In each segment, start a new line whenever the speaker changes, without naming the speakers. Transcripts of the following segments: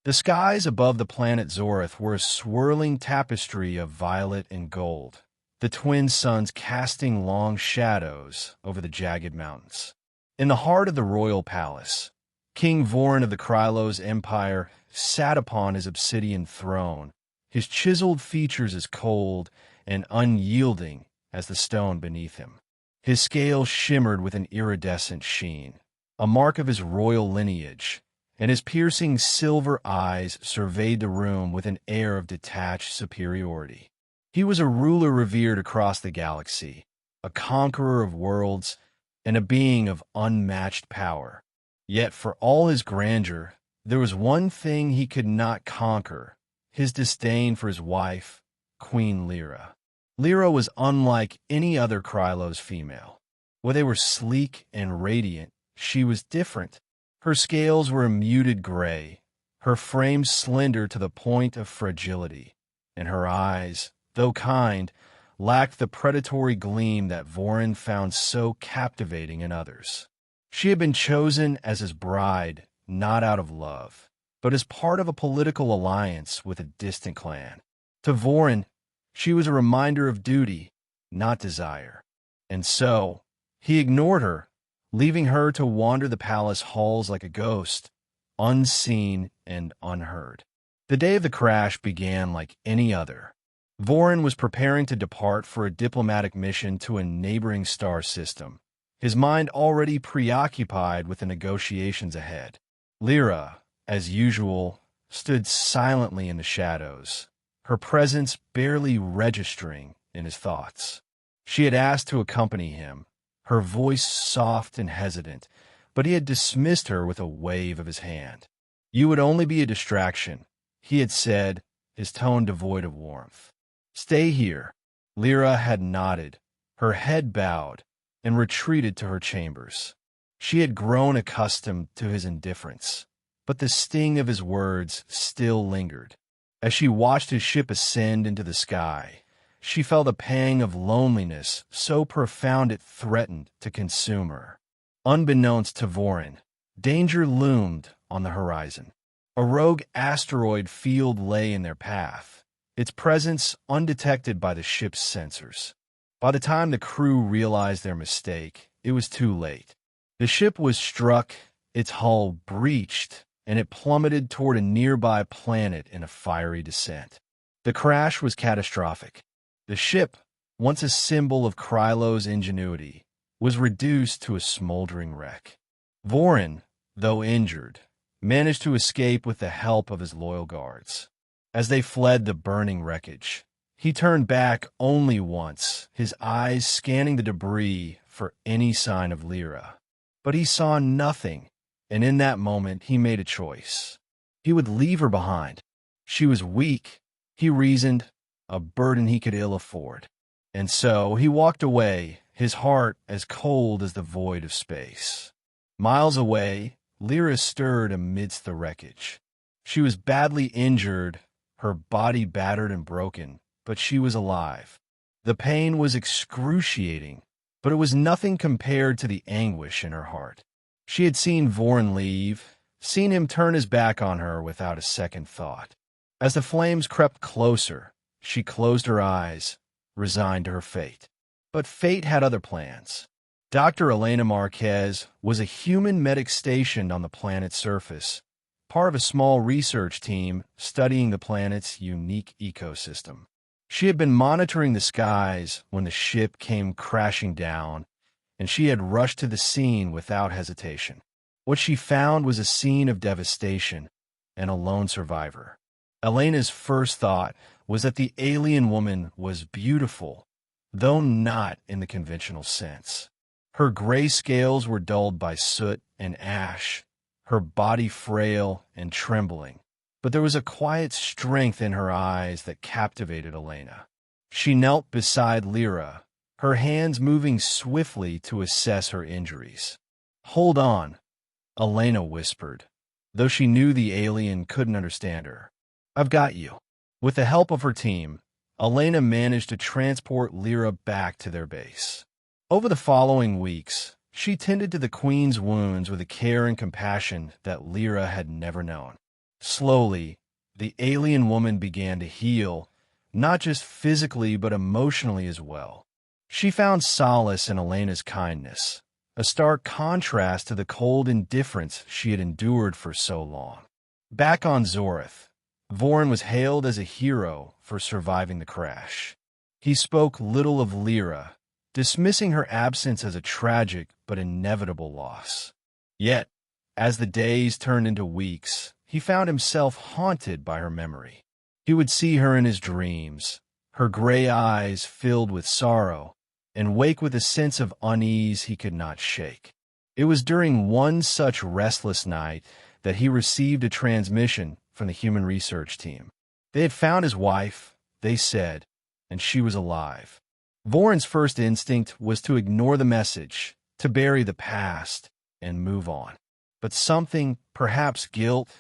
The skies above the planet Zorith were a swirling tapestry of violet and gold, the twin suns casting long shadows over the jagged mountains. In the heart of the royal palace, King Vorin of the Krylos Empire sat upon his obsidian throne, his chiseled features as cold and unyielding as the stone beneath him. His scales shimmered with an iridescent sheen, a mark of his royal lineage, and his piercing silver eyes surveyed the room with an air of detached superiority. He was a ruler revered across the galaxy, a conqueror of worlds, and a being of unmatched power. Yet for all his grandeur, there was one thing he could not conquer: his disdain for his wife, Queen Lyra. Lyra was unlike any other Krylos female. While they were sleek and radiant, she was different. Her scales were a muted gray, her frame slender to the point of fragility, and her eyes, though kind, lacked the predatory gleam that Vorin found so captivating in others. She had been chosen as his bride, not out of love, but as part of a political alliance with a distant clan. To Vorin, she was a reminder of duty, not desire. And so, he ignored her, leaving her to wander the palace halls like a ghost, unseen and unheard. The day of the crash began like any other. Vorin was preparing to depart for a diplomatic mission to a neighboring star system, his mind already preoccupied with the negotiations ahead. Lyra, as usual, stood silently in the shadows, her presence barely registering in his thoughts. She had asked to accompany him, her voice soft and hesitant, but he had dismissed her with a wave of his hand. "You would only be a distraction," he had said, his tone devoid of warmth. "Stay here." Lyra had nodded, her head bowed, and retreated to her chambers. She had grown accustomed to his indifference, but the sting of his words still lingered. As she watched his ship ascend into the sky, she felt a pang of loneliness so profound it threatened to consume her. Unbeknownst to Vorin, danger loomed on the horizon. A rogue asteroid field lay in their path, its presence undetected by the ship's sensors. By the time the crew realized their mistake, it was too late. The ship was struck, its hull breached, and it plummeted toward a nearby planet in a fiery descent. The crash was catastrophic. The ship, once a symbol of Krylos' ingenuity, was reduced to a smoldering wreck. Vorin, though injured, managed to escape with the help of his loyal guards. As they fled the burning wreckage, he turned back only once, his eyes scanning the debris for any sign of Lyra. But he saw nothing, and in that moment he made a choice. He would leave her behind. She was weak, he reasoned, a burden he could ill afford. And so he walked away, his heart as cold as the void of space. Miles away, Lyra stirred amidst the wreckage. She was badly injured, her body battered and broken, but she was alive. The pain was excruciating, but it was nothing compared to the anguish in her heart. She had seen Vorin leave, seen him turn his back on her without a second thought. As the flames crept closer, she closed her eyes, resigned to her fate. But fate had other plans. Dr. Elena Marquez was a human medic stationed on the planet's surface, part of a small research team studying the planet's unique ecosystem. She had been monitoring the skies when the ship came crashing down, and she had rushed to the scene without hesitation. What she found was a scene of devastation and a lone survivor. Elena's first thought was that the alien woman was beautiful, though not in the conventional sense. Her gray scales were dulled by soot and ash, her body frail and trembling. But there was a quiet strength in her eyes that captivated Elena. She knelt beside Lyra, her hands moving swiftly to assess her injuries. "Hold on," Elena whispered, though she knew the alien couldn't understand her. "I've got you." With the help of her team, Elena managed to transport Lyra back to their base. Over the following weeks, she tended to the Queen's wounds with a care and compassion that Lyra had never known. Slowly, the alien woman began to heal, not just physically but emotionally as well. She found solace in Elena's kindness, a stark contrast to the cold indifference she had endured for so long. Back on Zorith, Vorin was hailed as a hero for surviving the crash. He spoke little of Lyra, dismissing her absence as a tragic but inevitable loss. Yet, as the days turned into weeks, he found himself haunted by her memory. He would see her in his dreams, her gray eyes filled with sorrow, and wake with a sense of unease he could not shake. It was during one such restless night that he received a transmission from the human research team. They had found his wife, they said, and she was alive. Vorin's first instinct was to ignore the message, to bury the past, and move on. But something, perhaps guilt,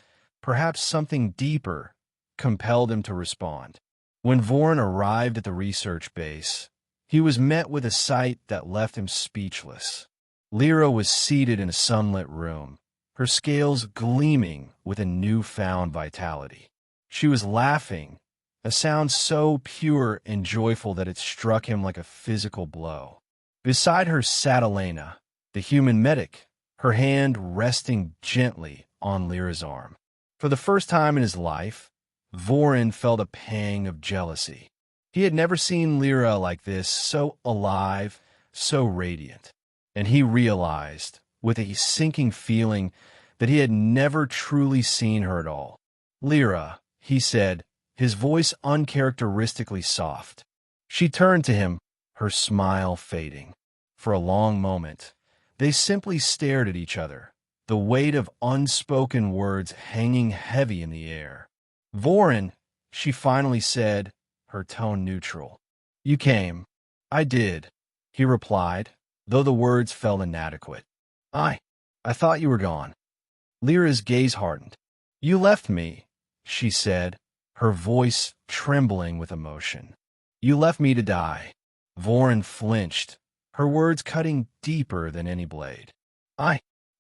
perhaps something deeper, compelled him to respond. When Vorin arrived at the research base, he was met with a sight that left him speechless. Lyra was seated in a sunlit room, her scales gleaming with a newfound vitality. She was laughing, a sound so pure and joyful that it struck him like a physical blow. Beside her sat Elena, the human medic, her hand resting gently on Lyra's arm. For the first time in his life, Vorin felt a pang of jealousy. He had never seen Lyra like this, so alive, so radiant. And he realized, with a sinking feeling, that he had never truly seen her at all. "Lyra," he said, his voice uncharacteristically soft. She turned to him, her smile fading. For a long moment, they simply stared at each other, the weight of unspoken words hanging heavy in the air. "Vorin," she finally said, her tone neutral. "You came." "I did," he replied, though the words felt inadequate. I thought you were gone." Lyra's gaze hardened. "You left me," she said, her voice trembling with emotion. "You left me to die." Vorin flinched, her words cutting deeper than any blade.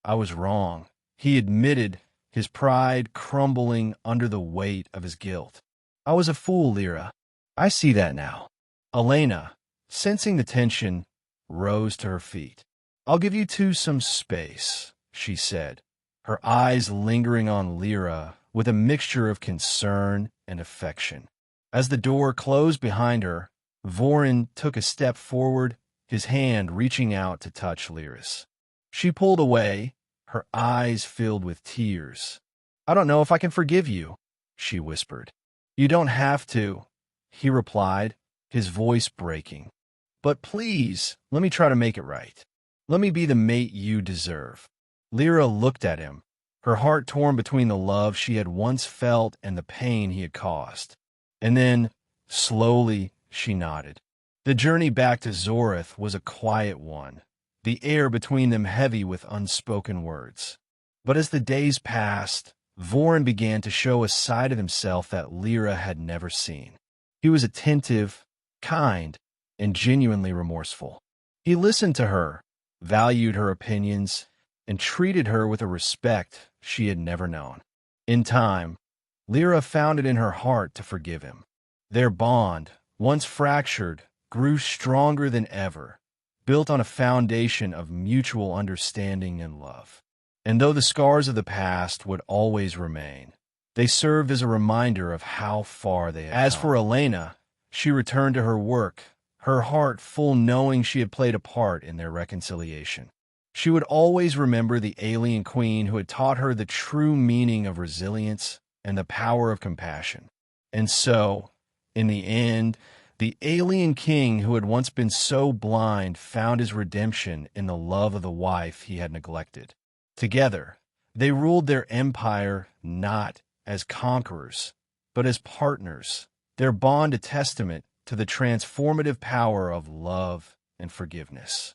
I was wrong," he admitted, his pride crumbling under the weight of his guilt. "I was a fool, Lyra. I see that now." Elena, sensing the tension, rose to her feet. "I'll give you two some space," she said, her eyes lingering on Lyra with a mixture of concern and affection. As the door closed behind her, Vorin took a step forward, his hand reaching out to touch Lyra's. She pulled away, her eyes filled with tears. "I don't know if I can forgive you," she whispered. "You don't have to," he replied, his voice breaking. "But please, let me try to make it right. Let me be the mate you deserve." Lyra looked at him, her heart torn between the love she had once felt and the pain he had caused. And then, slowly, she nodded. The journey back to Zorith was a quiet one, the air between them heavy with unspoken words. But as the days passed, Vorin began to show a side of himself that Lyra had never seen. He was attentive, kind, and genuinely remorseful. He listened to her, valued her opinions, and treated her with a respect she had never known. In time, Lyra found it in her heart to forgive him. Their bond, once fractured, grew stronger than ever, built on a foundation of mutual understanding and love. And though the scars of the past would always remain, they served as a reminder of how far they had come. As for Elena, she returned to her work, her heart full knowing she had played a part in their reconciliation. She would always remember the alien queen who had taught her the true meaning of resilience and the power of compassion. And so, in the end, the alien king who had once been so blind found his redemption in the love of the wife he had neglected. Together, they ruled their empire not as conquerors, but as partners, their bond a testament to the transformative power of love and forgiveness.